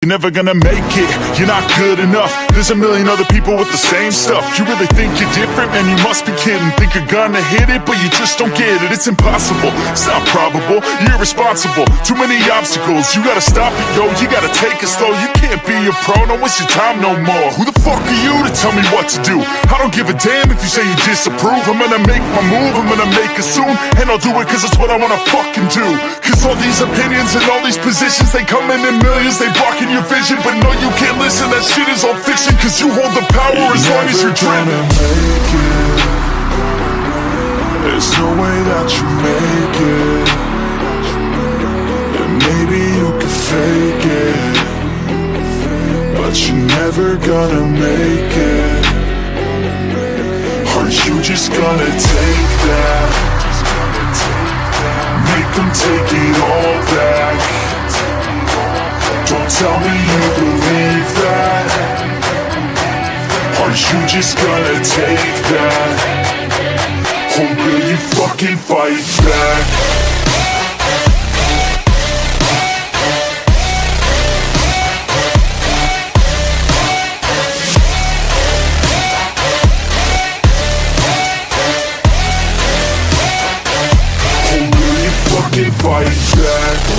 You're never gonna make it, you're not good enough. There's a million other people with the same stuff. You really think you're different? Man, you must be kidding. Think you're gonna hit it, but you just don't get it. It's impossible, it's not probable, you're irresponsible. Too many obstacles, you gotta stop it, yo. You gotta take it slow, you can't be a pro. Don't waste your time no more. Who the fuck are you to tell me what to do? I don't give a damn if you say you disapprove. I'm gonna make my move, I'm gonna make it soon. And I'll do it cause it's what I wanna fucking do. Cause all these opinions and all these positions, they come in millions, they blocking your vision. But no, you can't listen, that shit is all fiction. Cause you hold the power as long as you're dreaming. There's no way that you make it. And maybe you could fake it, but you're never gonna make it. Are you just gonna take that? Make them take it all back. Don't tell me you believe that. Are you just gonna take that? Or will you fucking fight back? Or will you fucking fight back?